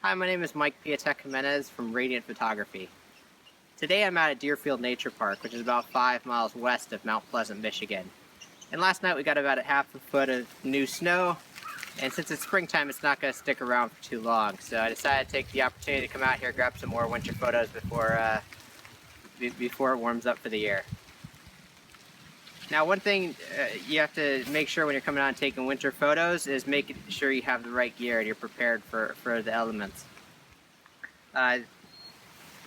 Hi, my name is Mike Piatek-Jimenez from Radiant Photography. Today I'm out at Deerfield Nature Park, which is about 5 miles west of Mount Pleasant, Michigan. And last night we got about a half a foot of new snow, and since it's springtime it's not going to stick around for too long. So I decided to take the opportunity to come out here, grab some more winter photos before it warms up for the year. Now, one thing you have to make sure when you're coming out and taking winter photos is making sure you have the right gear and you're prepared for the elements.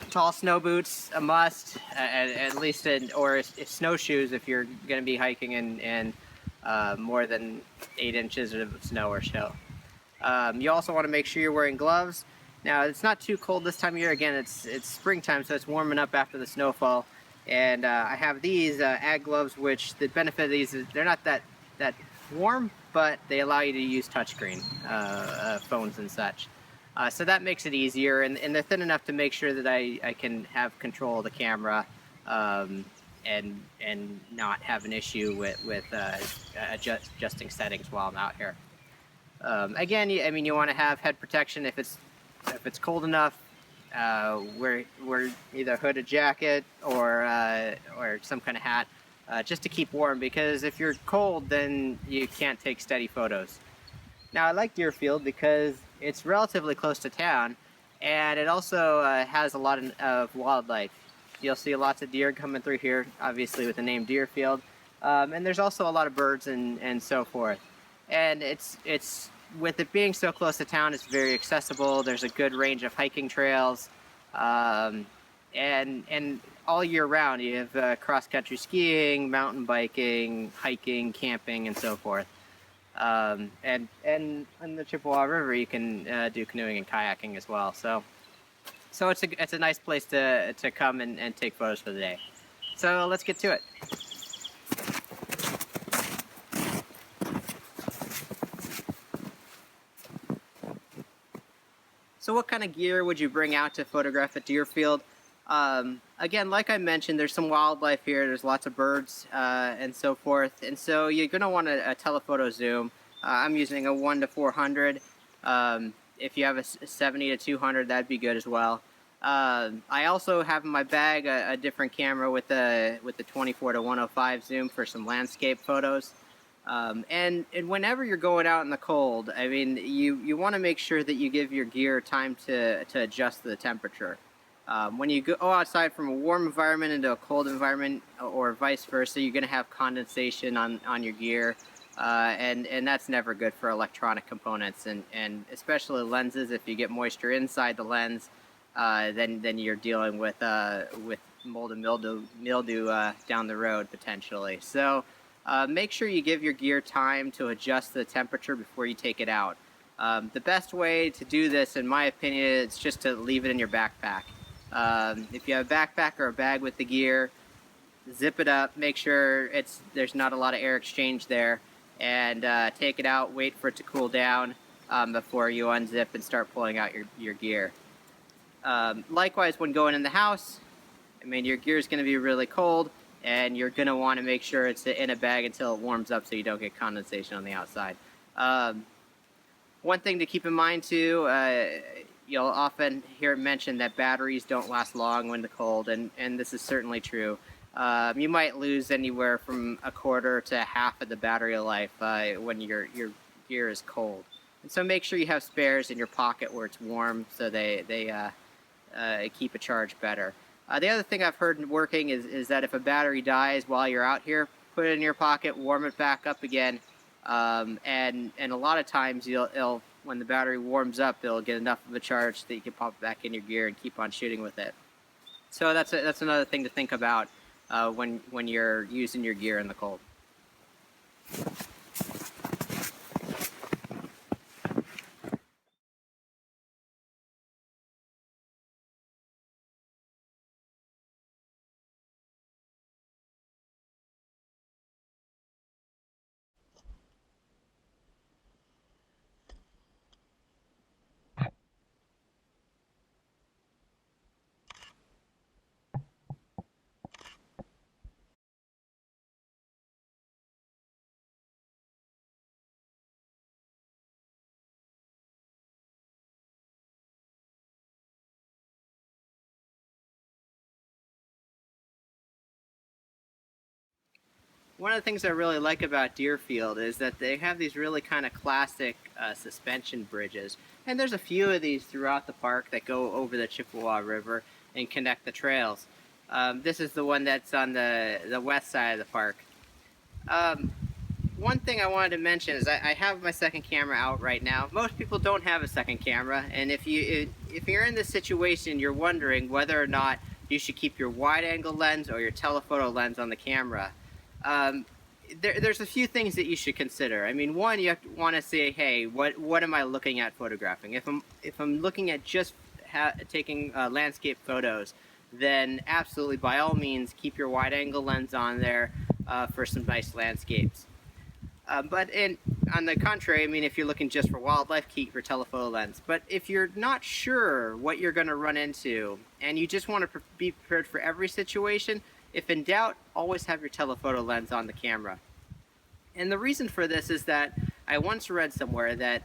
Tall snow boots, a must, at least, or snowshoes if you're going to be hiking in more than 8 inches of snow or so. You also want to make sure you're wearing gloves. Now, it's not too cold this time of year. Again, it's springtime, so it's warming up after the snowfall. And I have these ag gloves, which the benefit of these is they're not that warm, but they allow you to use touchscreen phones and such. So that makes it easier, and they're thin enough to make sure that I can have control of the camera and not have an issue with adjusting settings while I'm out here. Again, you want to have head protection if it's cold enough. Wear either a hooded jacket or some kind of hat just to keep warm, because if you're cold then you can't take steady photos. Now, I like Deerfield because it's relatively close to town, and it also has a lot of wildlife. You'll see lots of deer coming through here, obviously with the name Deerfield, and there's also a lot of birds and so forth. And it's with it being so close to town, it's very accessible. There's a good range of hiking trails, and all year round you have cross-country skiing, mountain biking, hiking, camping, and so forth. And in the Chippewa River you can do canoeing and kayaking as well. So it's a nice place to come and take photos for the day. So let's get to it. So what kind of gear would you bring out to photograph at Deerfield? Again, like I mentioned, there's some wildlife here. There's lots of birds and so forth. And so you're going to want a telephoto zoom. I'm using a 1:400. If you have a 70-200, that'd be good as well. I also have in my bag a different camera with the 24-105 zoom for some landscape photos. And whenever you're going out in the cold, you want to make sure that you give your gear time to adjust the temperature. When you go outside from a warm environment into a cold environment, or vice versa, you're going to have condensation on your gear, and that's never good for electronic components, and especially lenses. If you get moisture inside the lens, then you're dealing with mold and mildew down the road potentially. So make sure you give your gear time to adjust the temperature before you take it out. The best way to do this, in my opinion, is just to leave it in your backpack. If you have a backpack or a bag with the gear, zip it up, make sure there's not a lot of air exchange there, and take it out, wait for it to cool down before you unzip and start pulling out your gear. Likewise, when going in the house, your gear is going to be really cold, and you're going to want to make sure it's in a bag until it warms up so you don't get condensation on the outside. One thing to keep in mind too, you'll often hear it mentioned that batteries don't last long when the cold, and this is certainly true. You might lose anywhere from a quarter to half of the battery life when your gear is cold. And so make sure you have spares in your pocket where it's warm, so they keep a charge better. The other thing I've heard working is that if a battery dies while you're out here, put it in your pocket, warm it back up again, and a lot of times when the battery warms up, it'll get enough of a charge that you can pop it back in your gear and keep on shooting with it. So that's another thing to think about when you're using your gear in the cold. One of the things I really like about Deerfield is that they have these really kind of classic suspension bridges. And there's a few of these throughout the park that go over the Chippewa River and connect the trails. This is the one that's on the west side of the park. Um, One thing I wanted to mention is I have my second camera out right now. Most people don't have a second camera, and if you're in this situation, you're wondering whether or not you should keep your wide-angle lens or your telephoto lens on the camera. Um, there's a few things that you should consider. I mean, one, you want to say, hey, what am I looking at photographing? If I'm looking at just taking landscape photos, then absolutely, by all means, keep your wide-angle lens on there for some nice landscapes. But on the contrary, I mean, if you're looking just for wildlife, keep your telephoto lens. But if you're not sure what you're going to run into, and you just want to be prepared for every situation, if in doubt, always have your telephoto lens on the camera. And the reason for this is that I once read somewhere that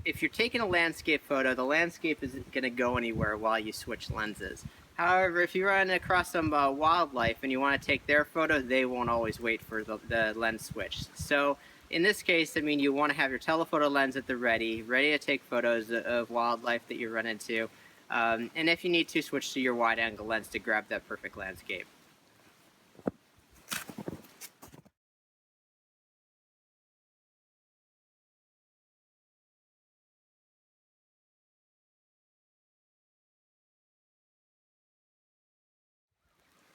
if you're taking a landscape photo, the landscape isn't going to go anywhere while you switch lenses. However, if you run across some wildlife and you want to take their photo, they won't always wait for the lens switch. So in this case, I mean, you want to have your telephoto lens at the ready to take photos of wildlife that you run into. And if you need to, switch to your wide-angle lens to grab that perfect landscape.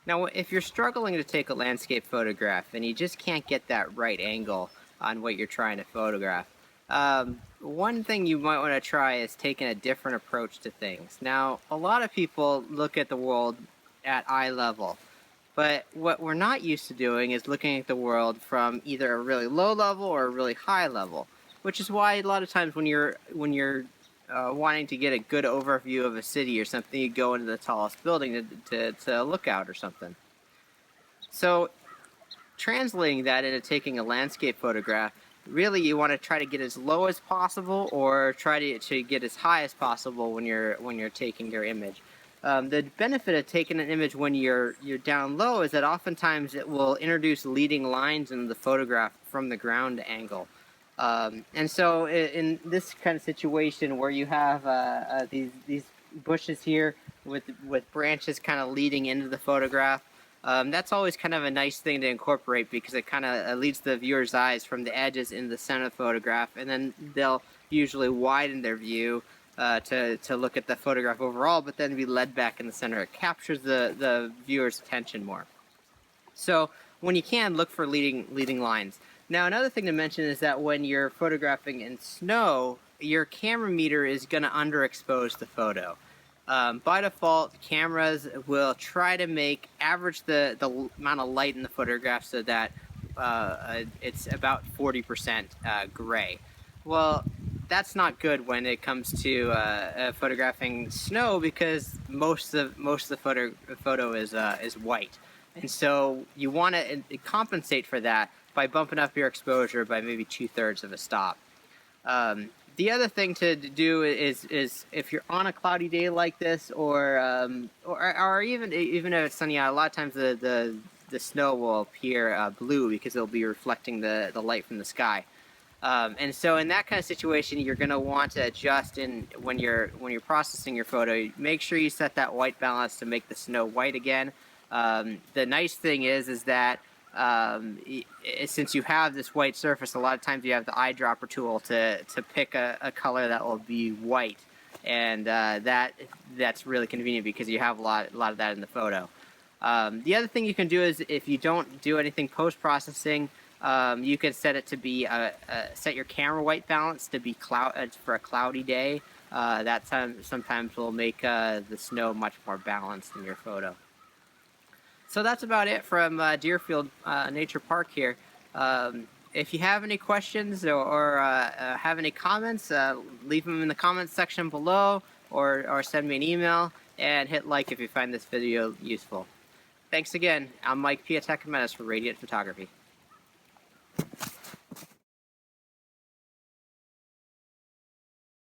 Now, if you're struggling to take a landscape photograph and you just can't get that right angle on what you're trying to photograph, one thing you might want to try is taking a different approach to things. Now, a lot of people look at the world at eye level, but what we're not used to doing is looking at the world from either a really low level or a really high level, which is why a lot of times when you're wanting to get a good overview of a city or something, you go into the tallest building to look out or something. So translating that into taking a landscape photograph, really you want to try to get as low as possible or try to get as high as possible when you're taking your image. The benefit of taking an image when you're down low is that oftentimes it will introduce leading lines in the photograph from the ground angle. And so in this kind of situation where you have these bushes here with branches kind of leading into the photograph, that's always kind of a nice thing to incorporate because it kind of leads the viewer's eyes from the edges into the center of the photograph, and then they'll usually widen their view to look at the photograph overall, but then be led back in the center. It captures the viewer's attention more. So when you can, look for leading lines. Now, another thing to mention is that when you're photographing in snow, your camera meter is going to underexpose the photo. By default, cameras will try to average the amount of light in the photograph so that it's about 40% gray. Well, that's not good when it comes to photographing snow because most of the photo is white, and so you want to compensate for that by bumping up your exposure by maybe 2/3 of a stop. The other thing to do is if you're on a cloudy day like this, or even if it's sunny out, a lot of times the snow will appear blue because it'll be reflecting the light from the sky. And so in that kind of situation, you're going to want to adjust when you're processing your photo. Make sure you set that white balance to make the snow white again. The nice thing is that since you have this white surface, a lot of times you have the eyedropper tool to pick a color that will be white, and that's really convenient because you have a lot of that in the photo. The other thing you can do is if you don't do anything post-processing, you can set it to be set your camera white balance to be for a cloudy day. That sometimes will make the snow much more balanced in your photo. So that's about it from Deerfield Nature Park here. If you have any questions or have any comments, leave them in the comments section below, or send me an email, and hit like if you find this video useful. Thanks again. I'm Piatek-Jimenez for Radiant Photography.